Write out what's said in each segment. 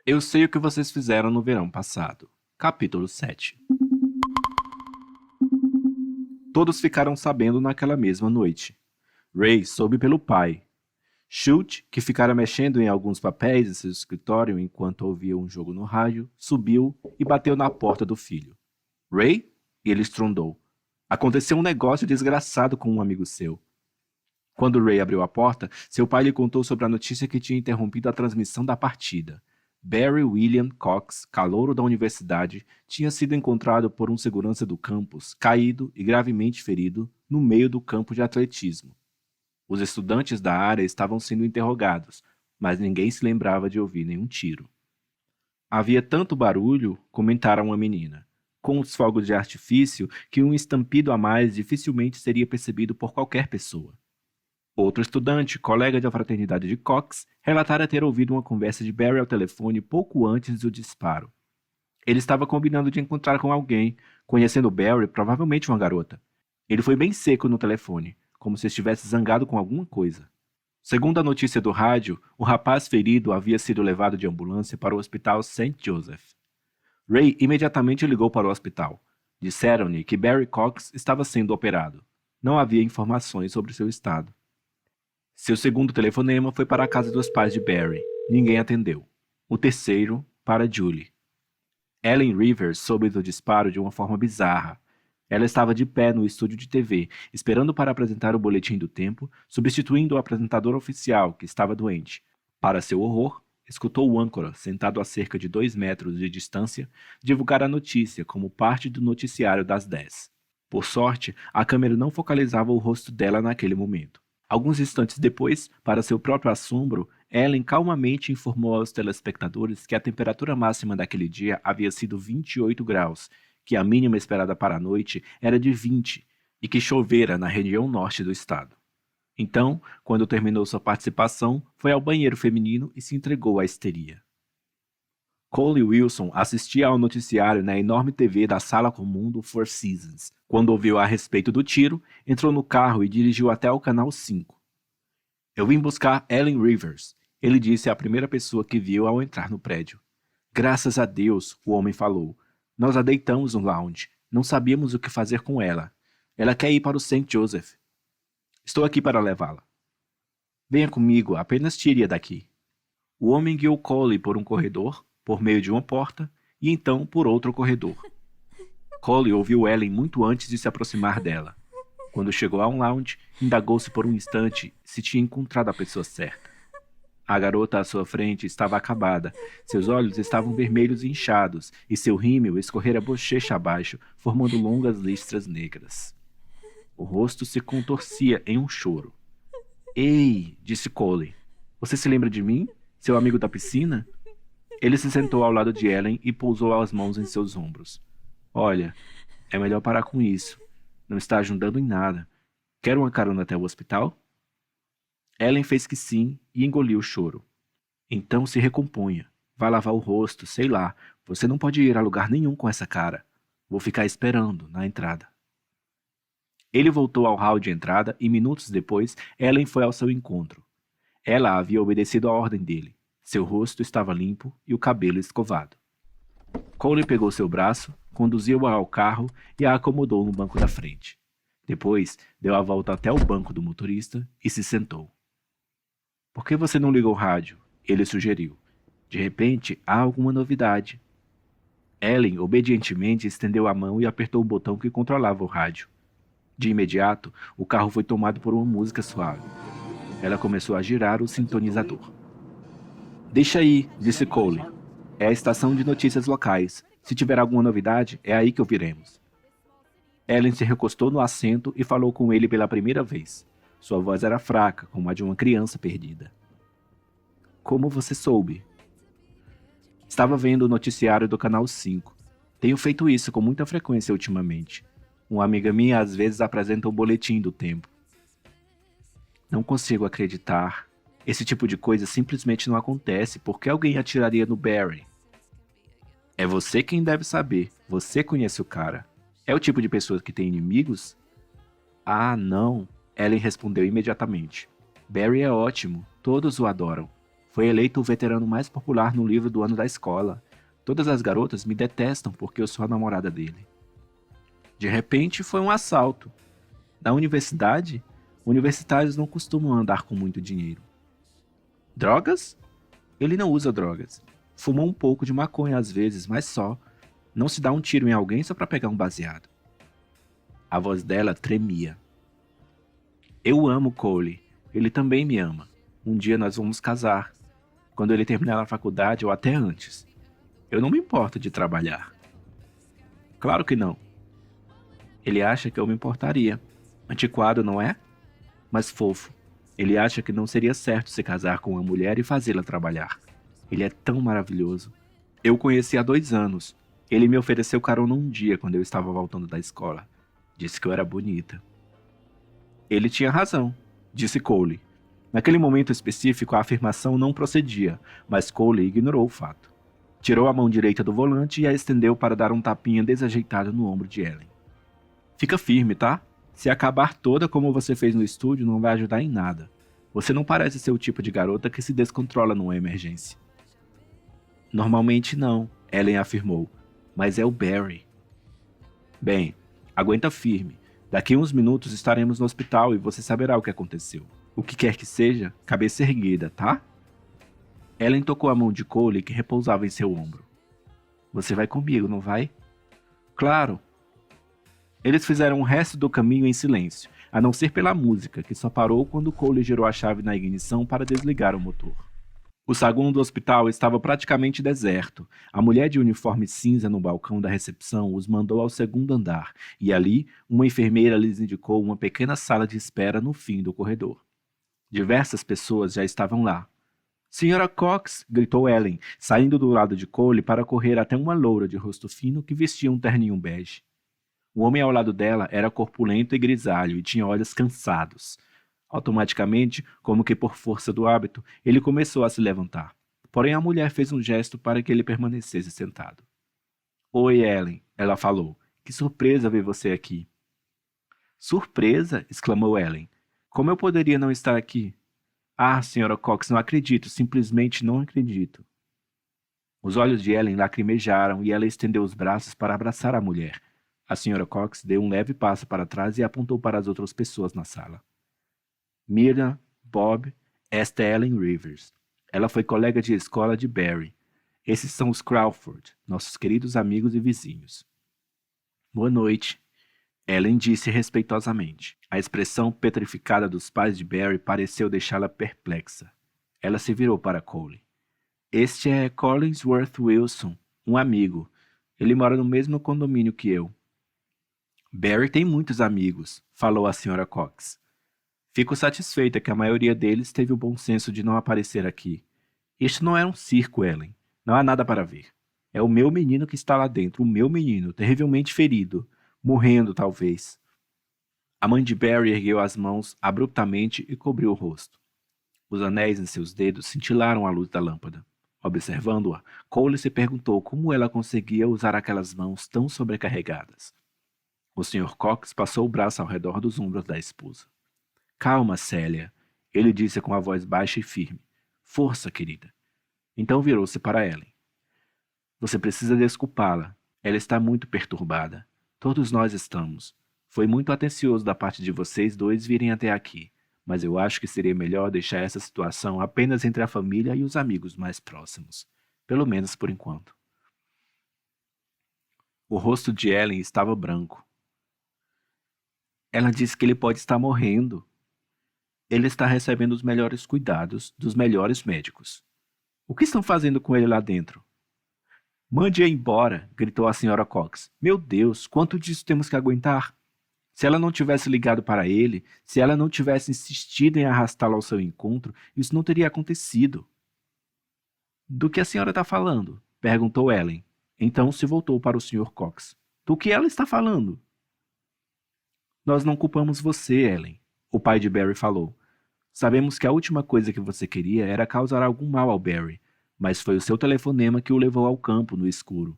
Eu sei o que vocês fizeram no verão passado. Capítulo 7. Todos ficaram sabendo naquela mesma noite. Ray soube pelo pai. Schultz, que ficara mexendo em alguns papéis em seu escritório enquanto ouvia um jogo no rádio, subiu e bateu na porta do filho. Ray? Ele estrondou. Aconteceu um negócio desgraçado com um amigo seu. Quando Ray abriu a porta, seu pai lhe contou sobre a notícia que tinha interrompido a transmissão da partida. Barry William Cox, calouro da universidade, tinha sido encontrado por um segurança do campus, caído e gravemente ferido, no meio do campo de atletismo. Os estudantes da área estavam sendo interrogados, mas ninguém se lembrava de ouvir nenhum tiro. Havia tanto barulho, comentara uma menina, com os fogos de artifício, que um estampido a mais dificilmente seria percebido por qualquer pessoa. Outro estudante, colega da fraternidade de Cox, relatara ter ouvido uma conversa de Barry ao telefone pouco antes do disparo. Ele estava combinando de encontrar com alguém, conhecendo Barry, provavelmente uma garota. Ele foi bem seco no telefone, como se estivesse zangado com alguma coisa. Segundo a notícia do rádio, o rapaz ferido havia sido levado de ambulância para o hospital St. Joseph. Ray imediatamente ligou para o hospital. Disseram-lhe que Barry Cox estava sendo operado. Não havia informações sobre seu estado. Seu segundo telefonema foi para a casa dos pais de Barry. Ninguém atendeu. O terceiro, para Julie. Ellen Rivers soube do disparo de uma forma bizarra. Ela estava de pé no estúdio de TV, esperando para apresentar o boletim do tempo, substituindo o apresentador oficial, que estava doente. Para seu horror, escutou o âncora, sentado a cerca de 2 metros de distância, divulgar a notícia como parte do noticiário das 10. Por sorte, a câmera não focalizava o rosto dela naquele momento. Alguns instantes depois, para seu próprio assombro, Ellen calmamente informou aos telespectadores que a temperatura máxima daquele dia havia sido 28 graus, que a mínima esperada para a noite era de 20 e que chovera na região norte do estado. Então, quando terminou sua participação, foi ao banheiro feminino e se entregou à histeria. Cole Wilson assistia ao noticiário na enorme TV da sala comum do Four Seasons. Quando ouviu a respeito do tiro, entrou no carro e dirigiu até o canal 5. Eu vim buscar Ellen Rivers, ele disse à primeira pessoa que viu ao entrar no prédio. Graças a Deus, o homem falou. Nós a deitamos no lounge. Não sabíamos o que fazer com ela. Ela quer ir para o St. Joseph. Estou aqui para levá-la. Venha comigo, apenas tire-a daqui. O homem guiou Cole por um corredor, por meio de uma porta, e então por outro corredor. Cole ouviu Ellen muito antes de se aproximar dela. Quando chegou a um lounge, indagou-se por um instante se tinha encontrado a pessoa certa. A garota à sua frente estava acabada, seus olhos estavam vermelhos e inchados, e seu rímel escorrera bochecha abaixo, formando longas listras negras. O rosto se contorcia em um choro. Ei, disse Cole, você se lembra de mim? Seu amigo da piscina? Ele se sentou ao lado de Ellen e pousou as mãos em seus ombros. Olha, é melhor parar com isso. Não está ajudando em nada. Quer uma carona até o hospital? Ellen fez que sim e engoliu o choro. Então se recomponha. Vá lavar o rosto, sei lá. Você não pode ir a lugar nenhum com essa cara. Vou ficar esperando, na entrada. Ele voltou ao hall de entrada e minutos depois, Ellen foi ao seu encontro. Ela havia obedecido à ordem dele. Seu rosto estava limpo e o cabelo escovado. Cole pegou seu braço, conduziu-a ao carro e a acomodou no banco da frente. Depois, deu a volta até o banco do motorista e se sentou. Por que você não ligou o rádio? Ele sugeriu. De repente, há alguma novidade. Ellen obedientemente estendeu a mão e apertou o botão que controlava o rádio. De imediato, o carro foi tomado por uma música suave. Ela começou a girar o sintonizador. Deixa aí, disse Cole. É a estação de notícias locais. Se tiver alguma novidade, é aí que ouviremos. Ellen se recostou no assento e falou com ele pela primeira vez. Sua voz era fraca, como a de uma criança perdida. Como você soube? Estava vendo o noticiário do Canal 5. Tenho feito isso com muita frequência ultimamente. Uma amiga minha às vezes apresenta o boletim do tempo. Não consigo acreditar. Esse tipo de coisa simplesmente não acontece. Por que alguém atiraria no Barry? É você quem deve saber. Você conhece o cara. É o tipo de pessoa que tem inimigos? Ah, não. Ellen respondeu imediatamente. Barry é ótimo. Todos o adoram. Foi eleito o veterano mais popular no livro do ano da escola. Todas as garotas me detestam porque eu sou a namorada dele. De repente, foi um assalto. Na universidade, universitários não costumam andar com muito dinheiro. Drogas? Ele não usa drogas. Fumou um pouco de maconha às vezes, mas só. Não se dá um tiro em alguém só para pegar um baseado. A voz dela tremia. Eu amo Cole. Ele também me ama. Um dia nós vamos casar. Quando ele terminar a faculdade ou até antes. Eu não me importo de trabalhar. Claro que não. Ele acha que eu me importaria. Antiquado, não é? Mas fofo. Ele acha que não seria certo se casar com uma mulher e fazê-la trabalhar. Ele é tão maravilhoso. Eu o conheci há 2 anos. Ele me ofereceu carona um dia quando eu estava voltando da escola. Disse que eu era bonita. Ele tinha razão, disse Cole. Naquele momento específico a afirmação não procedia, mas Cole ignorou o fato. Tirou a mão direita do volante e a estendeu para dar um tapinha desajeitado no ombro de Ellen. Fica firme, tá? Se acabar toda como você fez no estúdio, não vai ajudar em nada. Você não parece ser o tipo de garota que se descontrola numa emergência. Normalmente não, Ellen afirmou. Mas é o Barry. Bem, aguenta firme. Daqui a uns minutos estaremos no hospital e você saberá o que aconteceu. O que quer que seja, cabeça erguida, tá? Ellen tocou a mão de Cole que repousava em seu ombro. Você vai comigo, não vai? Claro. Eles fizeram o resto do caminho em silêncio, a não ser pela música, que só parou quando Cole girou a chave na ignição para desligar o motor. O saguão do hospital estava praticamente deserto. A mulher de uniforme cinza no balcão da recepção os mandou ao segundo andar, e ali, uma enfermeira lhes indicou uma pequena sala de espera no fim do corredor. Diversas pessoas já estavam lá. Senhora Cox! Gritou Ellen, saindo do lado de Cole para correr até uma loura de rosto fino que vestia um terninho bege. O homem ao lado dela era corpulento e grisalho e tinha olhos cansados. Automaticamente, como que por força do hábito, ele começou a se levantar. Porém, a mulher fez um gesto para que ele permanecesse sentado. Oi, Ellen, ela falou. Que surpresa ver você aqui. Surpresa? Exclamou Ellen. Como eu poderia não estar aqui? Ah, senhora Cox, não acredito, simplesmente não acredito. Os olhos de Ellen lacrimejaram e ela estendeu os braços para abraçar a mulher. A senhora Cox deu um leve passo para trás e apontou para as outras pessoas na sala. Miriam, Bob, esta é Ellen Rivers. Ela foi colega de escola de Barry. Esses são os Crawford, nossos queridos amigos e vizinhos. Boa noite, Ellen disse respeitosamente. A expressão petrificada dos pais de Barry pareceu deixá-la perplexa. Ela se virou para Cole. Este é Collinsworth Wilson, um amigo. Ele mora no mesmo condomínio que eu. Barry tem muitos amigos, falou a senhora Cox. Fico satisfeita que a maioria deles teve o bom senso de não aparecer aqui. Este não é um circo, Ellen. Não há nada para ver. É o meu menino que está lá dentro, o meu menino, terrivelmente ferido. Morrendo, talvez. A mãe de Barry ergueu as mãos abruptamente e cobriu o rosto. Os anéis em seus dedos cintilaram à luz da lâmpada. Observando-a, Cole se perguntou como ela conseguia usar aquelas mãos tão sobrecarregadas. O Sr. Cox passou o braço ao redor dos ombros da esposa. Calma, Célia, ele disse com a voz baixa e firme. Força, querida. Então virou-se para Ellen. Você precisa desculpá-la. Ela está muito perturbada. Todos nós estamos. Foi muito atencioso da parte de vocês dois virem até aqui, mas eu acho que seria melhor deixar essa situação apenas entre a família e os amigos mais próximos. Pelo menos por enquanto. O rosto de Ellen estava branco. Ela disse que ele pode estar morrendo. Ele está recebendo os melhores cuidados dos melhores médicos. O que estão fazendo com ele lá dentro? Mande-a embora, gritou a senhora Cox. Meu Deus, quanto disso temos que aguentar? Se ela não tivesse ligado para ele, se ela não tivesse insistido em arrastá-lo ao seu encontro, isso não teria acontecido. Do que a senhora está falando? Perguntou Ellen. Então se voltou para o Sr. Cox. Do que ela está falando? Nós não culpamos você, Ellen, o pai de Barry falou. Sabemos que a última coisa que você queria era causar algum mal ao Barry, mas foi o seu telefonema que o levou ao campo no escuro.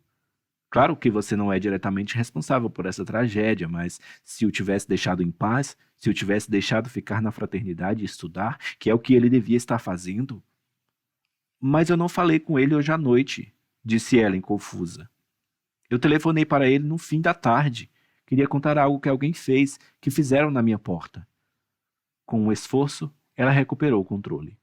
Claro que você não é diretamente responsável por essa tragédia, mas se o tivesse deixado em paz, se o tivesse deixado ficar na fraternidade e estudar, que é o que ele devia estar fazendo... Mas eu não falei com ele hoje à noite, disse Ellen confusa. Eu telefonei para ele no fim da tarde. Queria contar algo que alguém fez, que fizeram na minha porta. Com um esforço, ela recuperou o controle.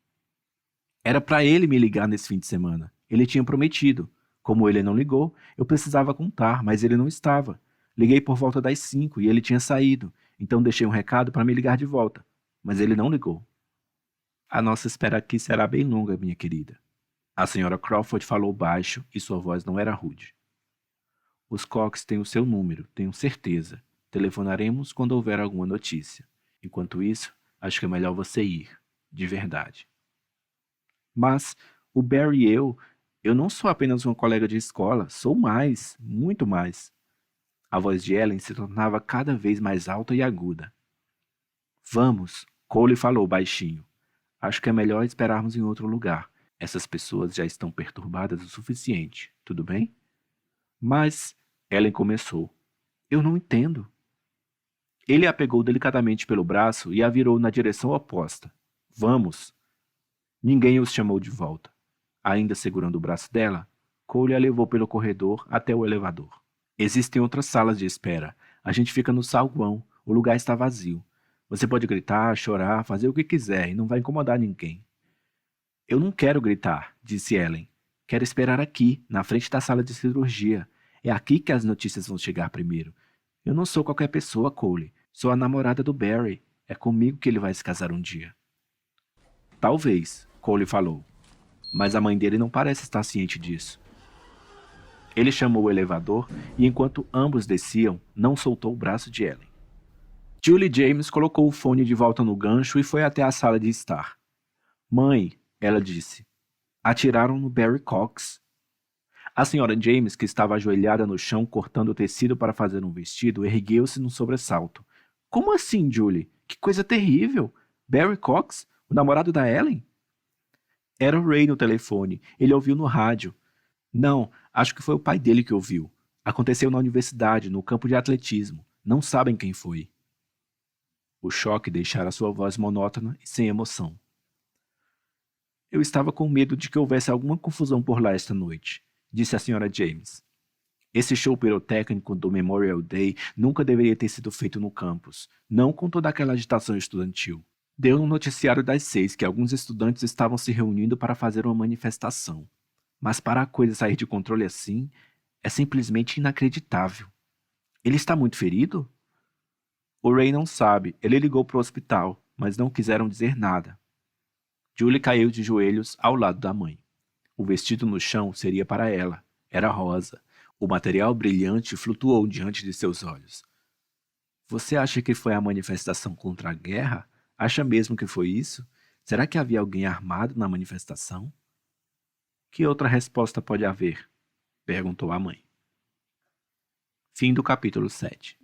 Era para ele me ligar nesse fim de semana. Ele tinha prometido. Como ele não ligou, eu precisava contar, mas ele não estava. Liguei por volta das 5 e ele tinha saído, então deixei um recado para me ligar de volta. Mas ele não ligou. A nossa espera aqui será bem longa, minha querida. A senhora Crawford falou baixo e sua voz não era rude. Os Cox têm o seu número, tenho certeza. Telefonaremos quando houver alguma notícia. Enquanto isso, acho que é melhor você ir. De verdade. Mas o Barry e eu não sou apenas uma colega de escola, sou mais, muito mais. A voz de Ellen se tornava cada vez mais alta e aguda. Vamos, Cole falou baixinho. Acho que é melhor esperarmos em outro lugar. Essas pessoas já estão perturbadas o suficiente, tudo bem? Mas, Ellen começou. Eu não entendo. Ele a pegou delicadamente pelo braço e a virou na direção oposta. Vamos. Ninguém os chamou de volta. Ainda segurando o braço dela, Cole a levou pelo corredor até o elevador. Existem outras salas de espera. A gente fica no saguão. O lugar está vazio. Você pode gritar, chorar, fazer o que quiser e não vai incomodar ninguém. Eu não quero gritar, disse Ellen. Quero esperar aqui, na frente da sala de cirurgia. É aqui que as notícias vão chegar primeiro. Eu não sou qualquer pessoa, Cole. Sou a namorada do Barry. É comigo que ele vai se casar um dia. Talvez, Cole falou. Mas a mãe dele não parece estar ciente disso. Ele chamou o elevador e, enquanto ambos desciam, não soltou o braço de Ellen. Julie James colocou o fone de volta no gancho e foi até a sala de estar. Mãe, ela disse, atiraram no Barry Cox. A senhora James, que estava ajoelhada no chão cortando o tecido para fazer um vestido, ergueu-se num sobressalto. Como assim, Julie? Que coisa terrível! Barry Cox, o namorado da Ellen? Era o Ray no telefone. Ele ouviu no rádio. Não, acho que foi o pai dele que ouviu. Aconteceu na universidade, no campo de atletismo. Não sabem quem foi. O choque deixara sua voz monótona e sem emoção. Eu estava com medo de que houvesse alguma confusão por lá esta noite, disse a senhora James. Esse show pirotécnico do Memorial Day nunca deveria ter sido feito no campus, não com toda aquela agitação estudantil. Deu no noticiário das 6 que alguns estudantes estavam se reunindo para fazer uma manifestação. Mas para a coisa sair de controle assim, é simplesmente inacreditável. Ele está muito ferido? O Ray não sabe, ele ligou para o hospital, mas não quiseram dizer nada. Julie caiu de joelhos ao lado da mãe. O vestido no chão seria para ela. Era rosa. O material brilhante flutuou diante de seus olhos. Você acha que foi a manifestação contra a guerra? Acha mesmo que foi isso? Será que havia alguém armado na manifestação? Que outra resposta pode haver? Perguntou a mãe. Fim do capítulo 7.